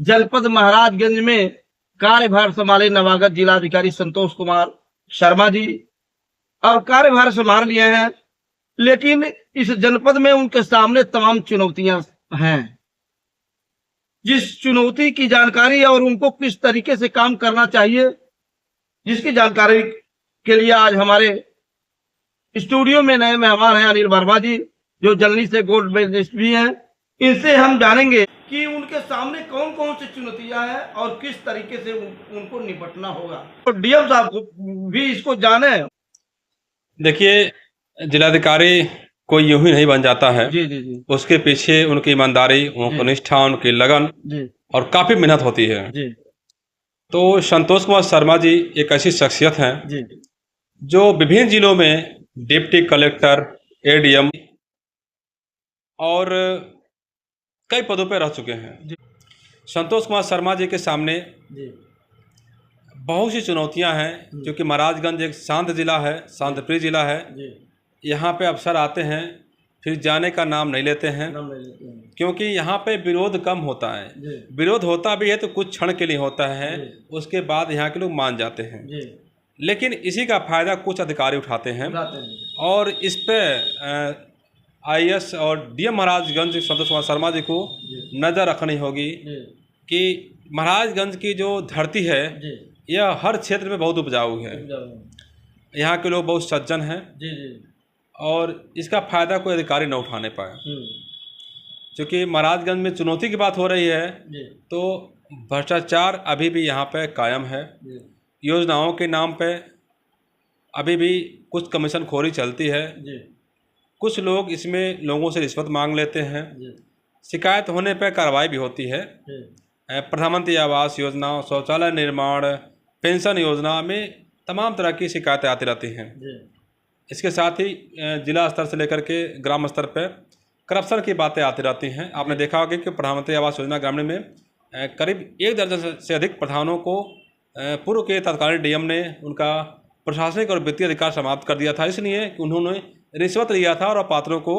जनपद महाराजगंज में कार्यभार संभाले नवागत जिलाधिकारी संतोष कुमार शर्मा जी और कार्यभार संभाल लिए हैं, लेकिन इस जनपद में उनके सामने तमाम चुनौतियां हैं। जिस चुनौती की जानकारी और उनको किस तरीके से काम करना चाहिए, जिसकी जानकारी के लिए आज हमारे स्टूडियो में नए मेहमान हैं अनिल वर्मा जी, जो जर्नली से गोल्ड मेडलिस्ट भी हैं। इनसे हम जानेंगे कि उनके सामने कौन कौन सी चुनौतियां हैं और किस तरीके से उनको निपटना होगा। तो डीएम साहब को भी इसको जाने। देखिए, जिलाधिकारी कोई यूं ही नहीं बन जाता है। जी जी जी। उसके पीछे उनकी ईमानदारी, उनकी निष्ठा, उनकी लगन जी और काफी मेहनत होती है। जी। तो संतोष कुमार शर्मा जी एक ऐसी शख्सियत हैं जी जो विभिन्न जिलों में डिप्टी कलेक्टर, एडीएम और कई पदों पर रह चुके हैं। संतोष कुमार शर्मा जी के सामने जी बहुत सी चुनौतियां हैं, क्योंकि महाराजगंज एक शांत जिला है, शांतप्रिय जिला है। जी। यहाँ पे अफसर आते हैं, फिर जाने का नाम नहीं लेते हैं, क्योंकि यहाँ पे विरोध कम होता है। विरोध होता भी है तो कुछ क्षण के लिए होता है, उसके बाद यहाँ के लोग मान जाते हैं। लेकिन इसी का फायदा कुछ अधिकारी उठाते हैं और इस पे आईएएस और डीएम महाराजगंज संतोष कुमार शर्मा जी को नज़र रखनी होगी कि महाराजगंज की जो धरती है यह हर क्षेत्र में बहुत उपजाऊ है। यहाँ के लोग बहुत सज्जन हैं और इसका फायदा कोई अधिकारी न उठाने पाए। क्योंकि महाराजगंज में चुनौती की बात हो रही है तो भ्रष्टाचार अभी भी यहाँ पे कायम है। योजनाओं के नाम पे अभी भी कुछ कमीशन खोरी चलती है। कुछ लोग इसमें लोगों से रिश्वत मांग लेते हैं। शिकायत होने पर कार्रवाई भी होती है। प्रधानमंत्री आवास योजना, शौचालय निर्माण, पेंशन योजना में तमाम तरह की शिकायतें आती रहती हैं। इसके साथ ही जिला स्तर से लेकर के ग्राम स्तर पर करप्शन की बातें आती रहती हैं। आपने देखा होगा कि प्रधानमंत्री आवास योजना ग्रामीण में करीब 1 दर्जन से अधिक प्रधानों को पूर्व के तत्कालीन डीएम ने उनका प्रशासनिक और वित्तीय अधिकार समाप्त कर दिया था, इसलिए कि उन्होंने रिश्वत लिया था और अपात्रों को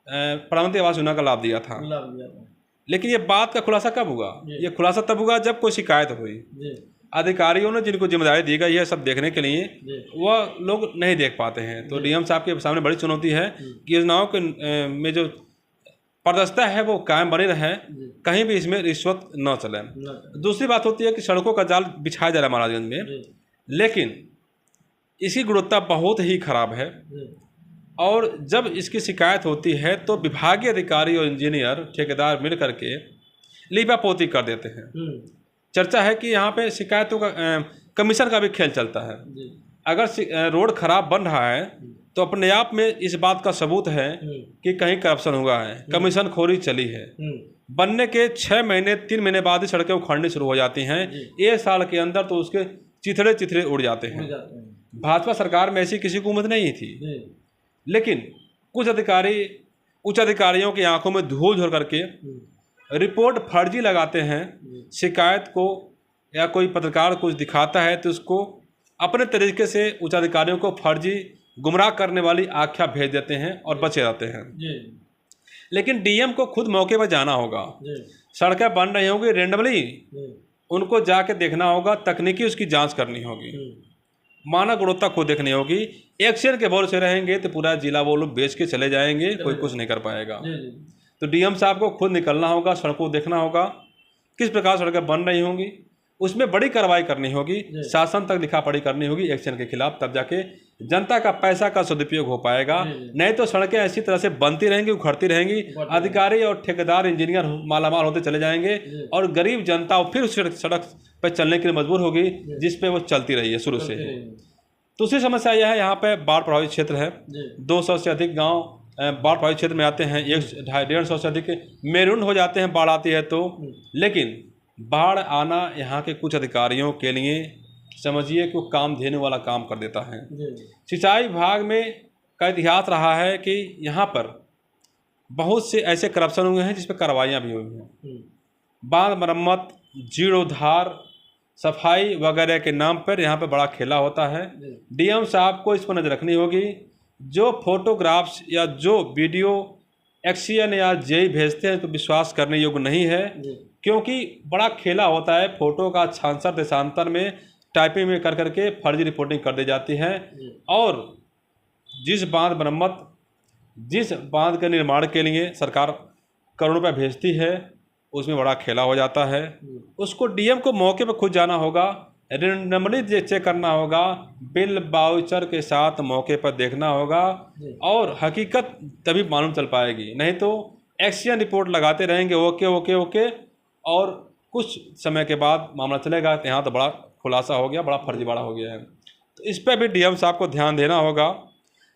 प्रधानमंत्री आवास योजना का लाभ दिया था। लेकिन ये बात का खुलासा कब हुआ? ये खुलासा तब हुआ जब कोई शिकायत हुई। अधिकारियों ने जिनको जिम्मेदारी दी गई है सब देखने के लिए, वह लोग नहीं देख पाते हैं। तो डीएम साहब के सामने बड़ी चुनौती है कि योजनाओं के में जो पारदर्शिता है वो कायम बनी रहे, कहीं भी इसमें रिश्वत न चले। दूसरी बात होती है कि सड़कों का जाल बिछाया जा रहा है महाराजगंज में, लेकिन इसकी गुणवत्ता बहुत ही खराब है और जब इसकी शिकायत होती है तो विभागीय अधिकारी और इंजीनियर ठेकेदार मिल करके लीपापोती कर देते हैं। चर्चा है कि यहाँ पे शिकायतों का कमीशन का भी खेल चलता है। अगर रोड खराब बन रहा है तो अपने आप में इस बात का सबूत है कि कहीं करप्शन हुआ है, कमीशन खोरी चली है। बनने के 6 महीने 3 महीने बाद ही सड़कें उखड़नी शुरू हो जाती हैं। 1 साल के अंदर तो उसके चिथड़े चिथड़े उड़ जाते हैं। भाजपा सरकार में ऐसी किसी को उम्मीद नहीं थी, लेकिन कुछ अधिकारी उच्च अधिकारियों की आंखों में धूल झोंक करके रिपोर्ट फर्जी लगाते हैं। शिकायत को या कोई पत्रकार कुछ दिखाता है तो उसको अपने तरीके से उच्च अधिकारियों को फर्जी गुमराह करने वाली आख्या भेज देते हैं और बचे रहते हैं। लेकिन डीएम को खुद मौके पर जाना होगा। सड़कें बन रही होंगी रेंडमली, उनको जाके देखना होगा, तकनीकी उसकी जांच करनी होगी, मानव गुणवत्ता को देखनी होगी। एक्शन के बोल से रहेंगे तो पूरा जिला वो लोग बेच के चले जाएंगे, कोई कुछ नहीं कर पाएगा। तो डीएम साहब को खुद निकलना होगा, सड़कों देखना होगा, किस प्रकार सड़कें बन रही होंगी, उसमें बड़ी कार्रवाई करनी होगी, शासन तक लिखा पढ़ी करनी होगी एक्शन के खिलाफ, तब जाके जनता का पैसा का सदुपयोग हो पाएगा। नहीं तो सड़कें ऐसी तरह से बनती रहेंगी, उखड़ती रहेंगी, अधिकारी और ठेकेदार इंजीनियर मालामाल होते चले जाएंगे और गरीब जनता फिर उस सड़क पर चलने के लिए मजबूर होगी जिस पे वो चलती रही है शुरू से ही। दूसरी समस्या यह है, यहाँ पे बाढ़ प्रभावित क्षेत्र है। 200 से अधिक गाँव बाढ़ प्रभावित क्षेत्र में आते हैं। 150-150 से अधिक मेरून हो जाते हैं बाढ़ आती है तो। लेकिन बाढ़ आना यहाँ के कुछ अधिकारियों के लिए समझिए कि वो काम देने वाला काम कर देता है। सिंचाई विभाग में का इतिहास रहा है कि यहाँ पर बहुत से ऐसे करप्शन हुए हैं जिस पर कार्रवाइयाँ भी हुई हैं। बांध मरम्मत, जीर्णोद्धार, सफाई वगैरह के नाम पर यहाँ पर बड़ा खेला होता है। डीएम साहब को इस पर नज़र रखनी होगी। जो फोटोग्राफ्स या जो वीडियो एक्सीएन या जेई भेजते हैं तो विश्वास करने योग्य नहीं है, क्योंकि बड़ा खेला होता है, फोटो का छांसर देशांतर में टाइपिंग में कर करके फर्जी रिपोर्टिंग कर दी जाती है। और जिस बांध के निर्माण के लिए सरकार करोड़ों रुपये भेजती है, उसमें बड़ा खेला हो जाता है। उसको डीएम को मौके पर खुद जाना होगा, रेंडमली चेक करना होगा, बिल बाउचर के साथ मौके पर देखना होगा, और हकीकत तभी मालूम चल पाएगी। नहीं तो एक्शन रिपोर्ट लगाते रहेंगे, ओके ओके ओके, और कुछ समय के बाद मामला चलेगा तो यहाँ तो बड़ा खुलासा हो गया, बड़ा फर्जीवाड़ा हो गया है। तो इस पर भी डीएम साहब को ध्यान देना होगा।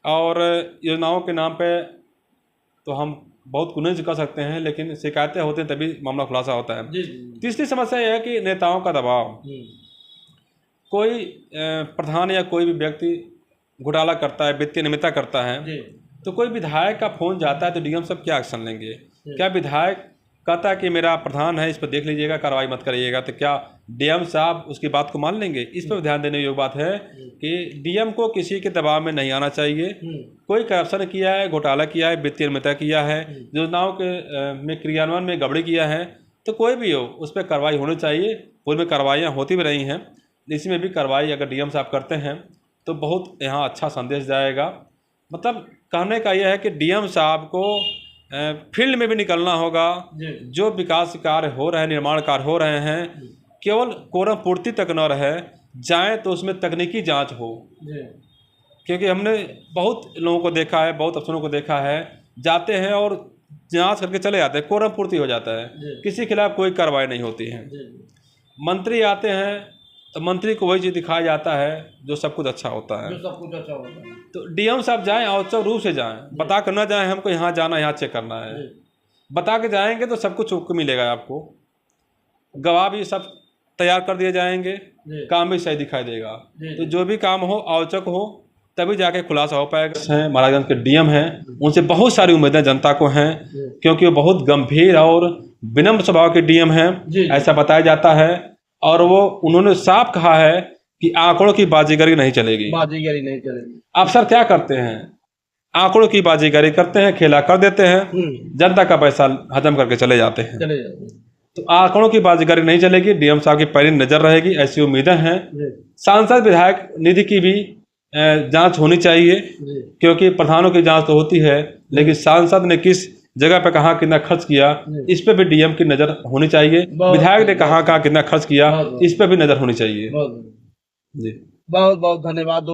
और योजनाओं के नाम पे तो हम बहुत कुछ कर सकते हैं, लेकिन शिकायतें होती हैं तभी मामला खुलासा होता है। तीसरी समस्या यह है कि नेताओं का दबाव। कोई प्रधान या कोई भी व्यक्ति घोटाला करता है, वित्तीय नियमितता करता है, तो कोई विधायक का फोन जाता है तो डीएम साहब क्या एक्शन लेंगे? क्या विधायक कहता है कि मेरा प्रधान है, इस पर देख लीजिएगा, कार्रवाई मत करिएगा, तो क्या डीएम साहब उसकी बात को मान लेंगे? इस पर ध्यान देने योग्य बात है कि डीएम को किसी के दबाव में नहीं आना चाहिए। कोई करप्शन किया है, घोटाला किया है, वित्तीय नियमितता किया है, योजनाओं के में क्रियान्वयन में गड़बड़ी किया है, तो कोई भी हो उस पर कार्रवाई होनी चाहिए। पूर्व में कार्रवाइयाँ होती भी रही हैं, इसमें भी कार्रवाई अगर डीएम साहब करते हैं तो बहुत यहाँ अच्छा संदेश जाएगा। मतलब कहने का यह है कि डीएम साहब को फील्ड में भी निकलना होगा। जो विकास कार्य हो रहे हैं, निर्माण कार्य हो रहे हैं, केवल कोरम पूर्ति तक न रहे, जाएं तो उसमें तकनीकी जांच हो। क्योंकि हमने बहुत लोगों को देखा है, बहुत अफसरों को देखा है, जाते हैं और जांच करके चले जाते हैं, कोरम पूर्ति हो जाता है, किसी के खिलाफ कोई कार्रवाई नहीं होती है। मंत्री आते हैं तो मंत्री को वही चीज़ दिखाया जाता है जो सब कुछ अच्छा होता है, तो डीएम साहब जाएं, औचक रूप से जाएं, बता कर ना जाएं हमको यहाँ जाना, यहाँ चेक करना है। बता के जाएंगे तो सब कुछ मिलेगा आपको, गवाह भी सब तैयार कर दिए जाएंगे, काम भी सही दिखाई देगा। तो जो भी काम हो औचक हो, तभी जाके खुलासा हो पाएगा। महाराजगंज के डीएम हैं, उनसे बहुत सारी उम्मीदें जनता को हैं, क्योंकि वो बहुत गंभीर और विनम्र स्वभाव के डीएम हैं, ऐसा बताया जाता है। और वो उन्होंने साफ कहा है कि आंकड़ों की बाजीगरी नहीं चलेगी। अफसर क्या करते हैं? आंकड़ों की बाजीगरी करते हैं, खेला कर देते हैं, जनता का पैसा हजम करके चले जाते हैं। तो आंकड़ों की बाजीगरी नहीं चलेगी, डीएम साहब की पैनी नजर रहेगी, ऐसी उम्मीदें हैं। सांसद विधायक निधि की भी जांच होनी चाहिए, क्योंकि प्रधानों की जांच तो होती है, लेकिन सांसद ने किस जगह पे कहाँ कितना खर्च किया, इस पे भी डीएम की नजर होनी चाहिए। विधायक ने कहाँ कितना खर्च किया, इस पे भी नजर होनी चाहिए। जी, बहुत बहुत धन्यवाद।